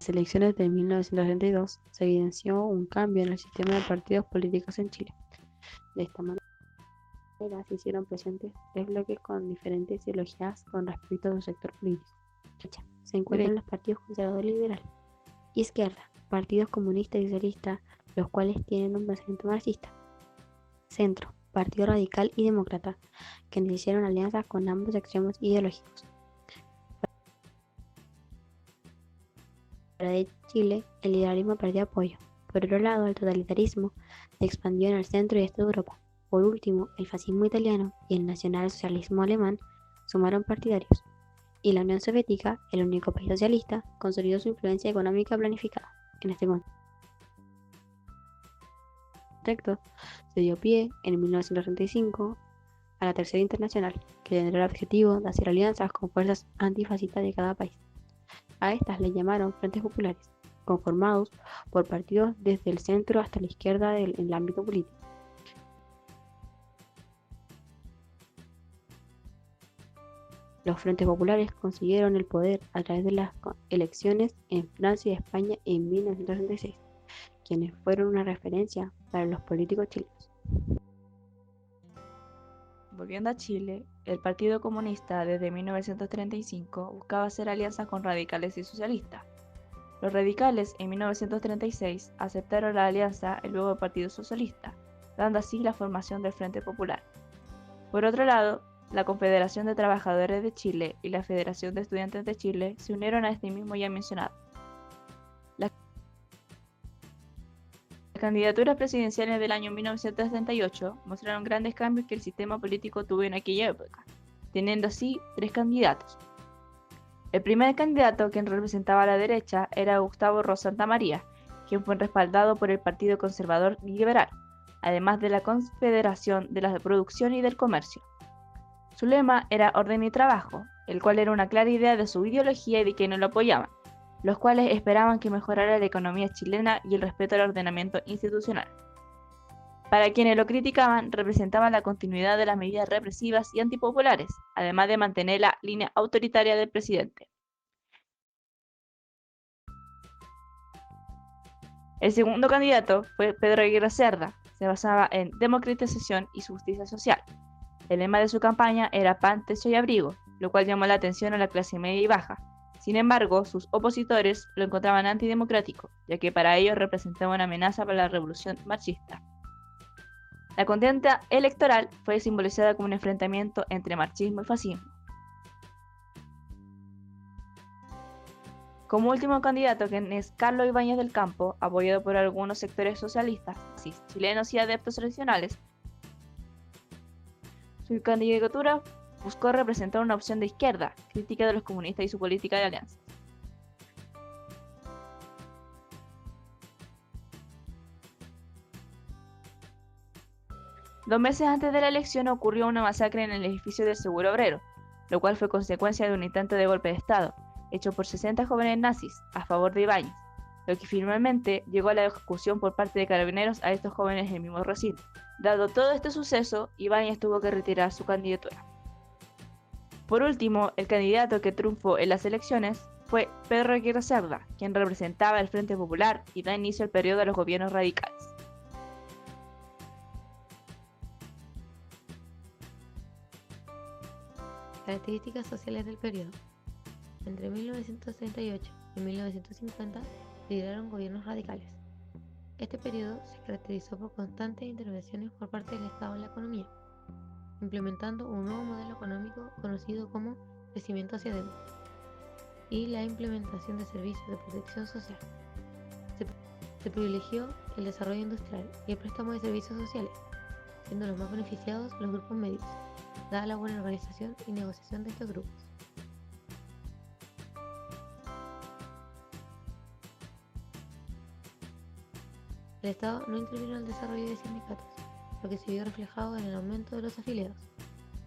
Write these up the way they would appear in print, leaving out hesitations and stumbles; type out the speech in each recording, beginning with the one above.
las elecciones de 1932 se evidenció un cambio en el sistema de partidos políticos en Chile. De esta manera se hicieron presentes tres bloques con diferentes ideologías con respecto a su sector político. Se encuentran los partidos conservador y liberal. Izquierda, partidos comunista y socialista, los cuales tienen un pensamiento marxista. Centro, partido radical y demócrata, quienes hicieron alianzas con ambos extremos ideológicos. Fuera de Chile, el liberalismo perdió apoyo. Por otro lado, el totalitarismo se expandió en el centro y este de Europa. Por último, el fascismo italiano y el nacionalsocialismo alemán sumaron partidarios, y la Unión Soviética, el único país socialista, consolidó su influencia económica planificada. En este contexto, se dio pie, en 1935, a la Tercera Internacional, que tendrá el objetivo de hacer alianzas con fuerzas antifascistas de cada país. A estas le llamaron Frentes Populares, conformados por partidos desde el centro hasta la izquierda en el ámbito político. Los Frentes Populares consiguieron el poder a través de las elecciones en Francia y España en 1936, quienes fueron una referencia para los políticos chilenos. Volviendo a Chile, el Partido Comunista desde 1935 buscaba hacer alianzas con radicales y socialistas. Los radicales en 1936 aceptaron la alianza y luego el Partido Socialista, dando así la formación del Frente Popular. Por otro lado, la Confederación de Trabajadores de Chile y la Federación de Estudiantes de Chile se unieron a este mismo ya mencionado. Las candidaturas presidenciales del año 1978 mostraron grandes cambios que el sistema político tuvo en aquella época, teniendo así tres candidatos. El primer candidato, quien representaba a la derecha, era Gustavo Ross Santamaría, quien fue respaldado por el Partido Conservador y Liberal, además de la Confederación de la Producción y del Comercio. Su lema era Orden y Trabajo, el cual era una clara idea de su ideología y de quienes lo apoyaban, los cuales esperaban que mejorara la economía chilena y el respeto al ordenamiento institucional. Para quienes lo criticaban, representaba la continuidad de las medidas represivas y antipopulares, además de mantener la línea autoritaria del presidente. El segundo candidato fue Pedro Aguirre Cerda. Se basaba en democratización y justicia social. El lema de su campaña era pan, techo y abrigo, lo cual llamó la atención a la clase media y baja. Sin embargo, sus opositores lo encontraban antidemocrático, ya que para ellos representaba una amenaza para la revolución marxista. La contienda electoral fue simbolizada como un enfrentamiento entre marxismo y fascismo. Como último candidato, quien es Carlos Ibáñez del Campo, apoyado por algunos sectores socialistas, chilenos y adeptos tradicionales, su candidatura buscó representar una opción de izquierda, crítica de los comunistas y su política de alianzas. Dos meses antes de la elección ocurrió una masacre en el edificio del Seguro Obrero, lo cual fue consecuencia de un intento de golpe de Estado, hecho por 60 jóvenes nazis a favor de Ibáñez, lo que finalmente llegó a la ejecución por parte de carabineros a estos jóvenes en el mismo recinto. Dado todo este suceso, Ibáñez tuvo que retirar su candidatura. Por último, el candidato que triunfó en las elecciones fue Pedro Aguirre Cerda, quien representaba el Frente Popular y da inicio al periodo de los gobiernos radicales. Características sociales del periodo. Entre 1938 y 1950 lideraron gobiernos radicales. Este periodo se caracterizó por constantes intervenciones por parte del Estado en la economía, implementando un nuevo modelo económico conocido como crecimiento hacia adentro y la implementación de servicios de protección social. Se privilegió el desarrollo industrial y el préstamo de servicios sociales, siendo los más beneficiados los grupos medios, dada la buena organización y negociación de estos grupos. El Estado no intervino en el desarrollo de sindicatos, lo que se vio reflejado en el aumento de los afiliados,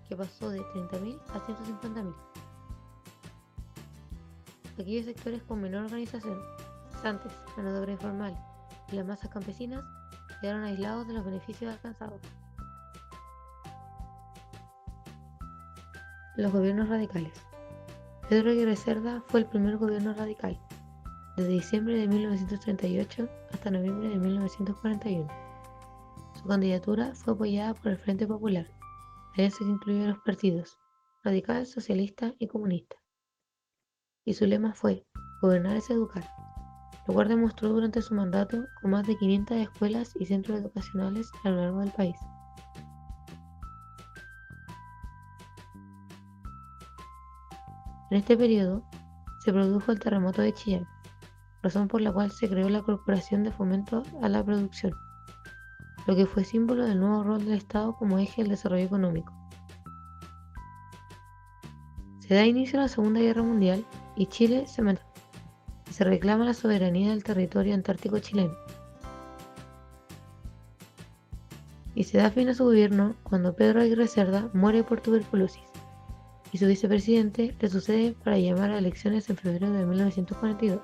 que pasó de 30.000 a 150.000. Aquellos sectores con menor organización, cesantes, mano de obra informal y las masas campesinas, quedaron aislados de los beneficios alcanzados. Los gobiernos radicales. Pedro Aguirre Cerda fue el primer gobierno radical. desde diciembre de 1938 hasta noviembre de 1941. Su candidatura fue apoyada por el Frente Popular, alianza que incluyó a los partidos radical, socialista y comunista. Y su lema fue "Gobernar es educar", lo cual demostró durante su mandato con más de 500 escuelas y centros educacionales a lo largo del país. En este periodo se produjo el terremoto de Chillán, razón por la cual se creó la Corporación de Fomento a la Producción, lo que fue símbolo del nuevo rol del Estado como eje del desarrollo económico. Se da inicio a la Segunda Guerra Mundial y Chile se mantiene y se reclama la soberanía del territorio antártico chileno. Y se da fin a su gobierno cuando Pedro Aguirre Cerda muere por tuberculosis y su vicepresidente le sucede para llamar a elecciones en febrero de 1942.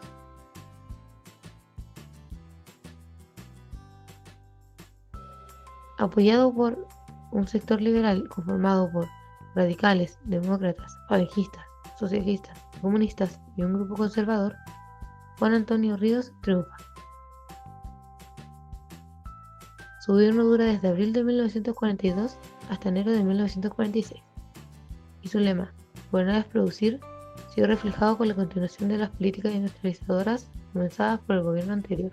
Apoyado por un sector liberal conformado por radicales, demócratas, falangistas, socialistas, comunistas y un grupo conservador, Juan Antonio Ríos triunfa. Su gobierno dura desde abril de 1942 hasta enero de 1946, y su lema, "Gobernar es producir", se vio reflejado con la continuación de las políticas industrializadoras comenzadas por el gobierno anterior.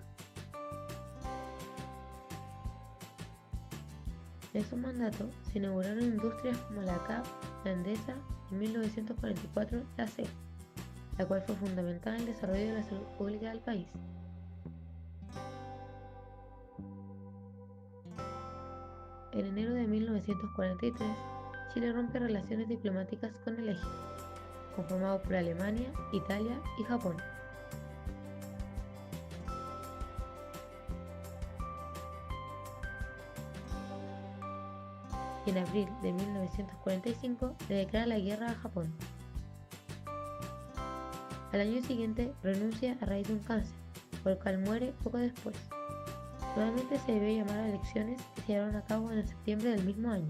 En su mandato se inauguraron industrias como la CAP, la Endesa y en 1944 la CEA, la cual fue fundamental en el desarrollo de la salud pública del país. En enero de 1943, Chile rompe relaciones diplomáticas con el eje, conformado por Alemania, Italia y Japón. Y en abril de 1945 le declara la guerra a Japón. Al año siguiente renuncia a raíz de un cáncer, por el cual muere poco después. Nuevamente se debió llamar a elecciones que se llevaron a cabo en septiembre del mismo año,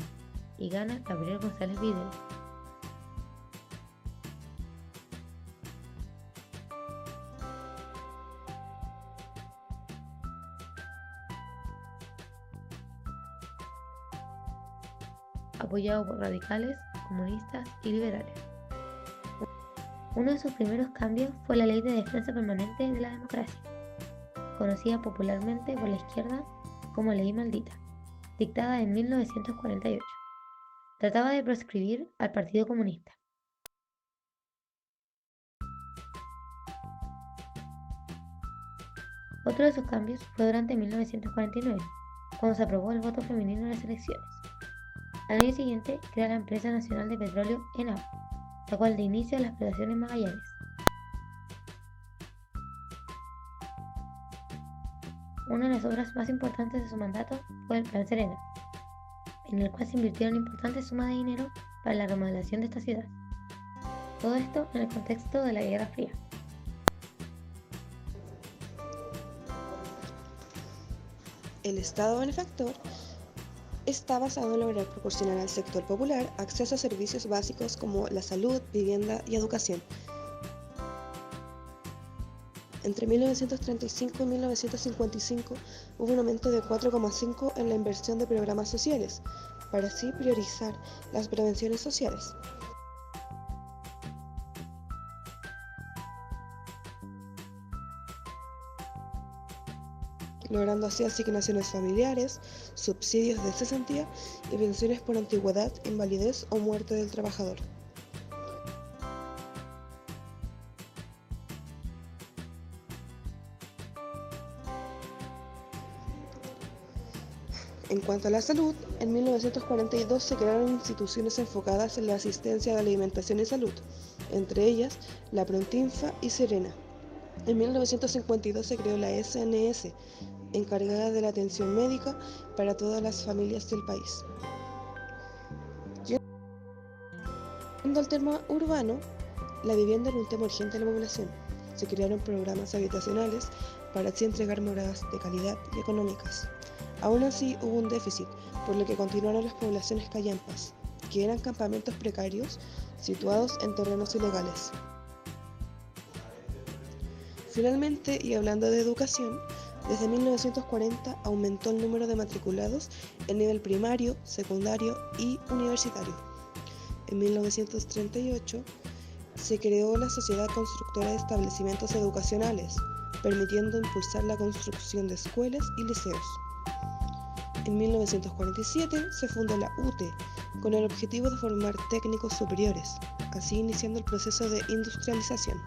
y gana Gabriel González Videla. Apoyado por radicales, comunistas y liberales. Uno de sus primeros cambios fue la Ley de Defensa Permanente de la Democracia, conocida popularmente por la izquierda como Ley Maldita, dictada en 1948. Trataba de proscribir al Partido Comunista. Otro de sus cambios fue durante 1949, cuando se aprobó el voto femenino en las elecciones. Al año siguiente crea la Empresa Nacional de Petróleo ENAP, la cual da inicio a la explotación en Magallanes. Una de las obras más importantes de su mandato fue el Plan Serena, en el cual se invirtieron importantes sumas de dinero para la remodelación de esta ciudad. Todo esto en el contexto de la Guerra Fría. El Estado benefactor está basado en lograr proporcionar al sector popular acceso a servicios básicos como la salud, vivienda y educación. Entre 1935 y 1955 hubo un aumento de 4,5 en la inversión de programas sociales, para así priorizar las prevenciones sociales. Logrando así asignaciones familiares, subsidios de cesantía y pensiones por antigüedad, invalidez o muerte del trabajador. En cuanto a la salud, en 1942 se crearon instituciones enfocadas en la asistencia de alimentación y salud, entre ellas la Prontinfa y Serena. En 1952 se creó la SNS, encargada de la atención médica para todas las familias del país. Yendo al tema urbano, la vivienda era un tema urgente de la población. Se crearon programas habitacionales para así entregar moradas de calidad y económicas. Aún así hubo un déficit, por lo que continuaron las poblaciones callampas, que eran campamentos precarios situados en terrenos ilegales. Finalmente, y hablando de educación, desde 1940 aumentó el número de matriculados en nivel primario, secundario y universitario. En 1938 se creó la Sociedad Constructora de Establecimientos Educacionales, permitiendo impulsar la construcción de escuelas y liceos. En 1947 se fundó la UTE, con el objetivo de formar técnicos superiores, así iniciando el proceso de industrialización.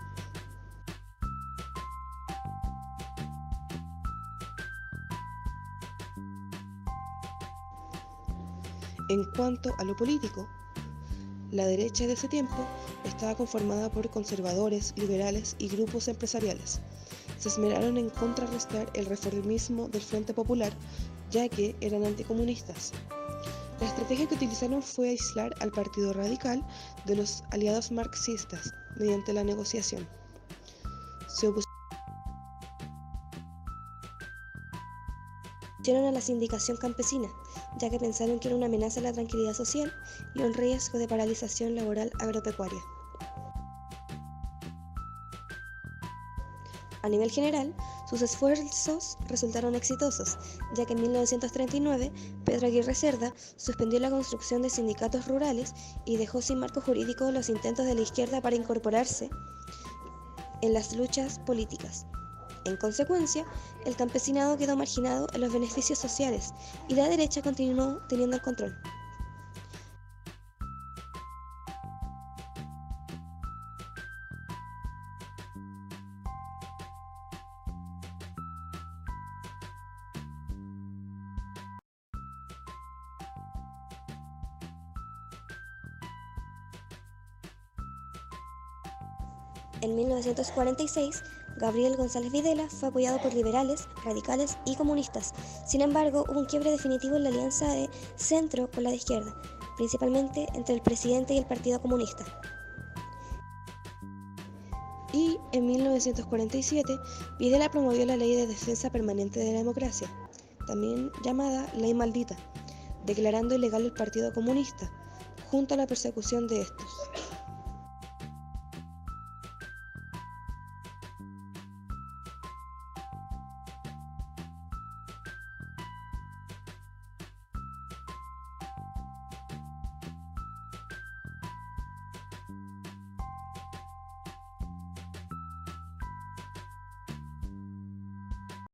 En cuanto a lo político, la derecha de ese tiempo estaba conformada por conservadores, liberales y grupos empresariales. Se esmeraron en contrarrestar el reformismo del Frente Popular, ya que eran anticomunistas. La estrategia que utilizaron fue aislar al Partido Radical de los aliados marxistas mediante la negociación. Se opusieron a la sindicación campesina, ya que pensaron que era una amenaza a la tranquilidad social y un riesgo de paralización laboral agropecuaria. A nivel general, sus esfuerzos resultaron exitosos, ya que en 1939 Pedro Aguirre Cerda suspendió la construcción de sindicatos rurales y dejó sin marco jurídico los intentos de la izquierda para incorporarse en las luchas políticas. En consecuencia, el campesinado quedó marginado en los beneficios sociales y la derecha continuó teniendo el control. En 1946, Gabriel González Videla fue apoyado por liberales, radicales y comunistas. Sin embargo, hubo un quiebre definitivo en la alianza de centro con la de izquierda, principalmente entre el presidente y el Partido Comunista. Y en 1947, Videla promovió la Ley de Defensa Permanente de la Democracia, también llamada Ley Maldita, declarando ilegal el Partido Comunista, junto a la persecución de estos.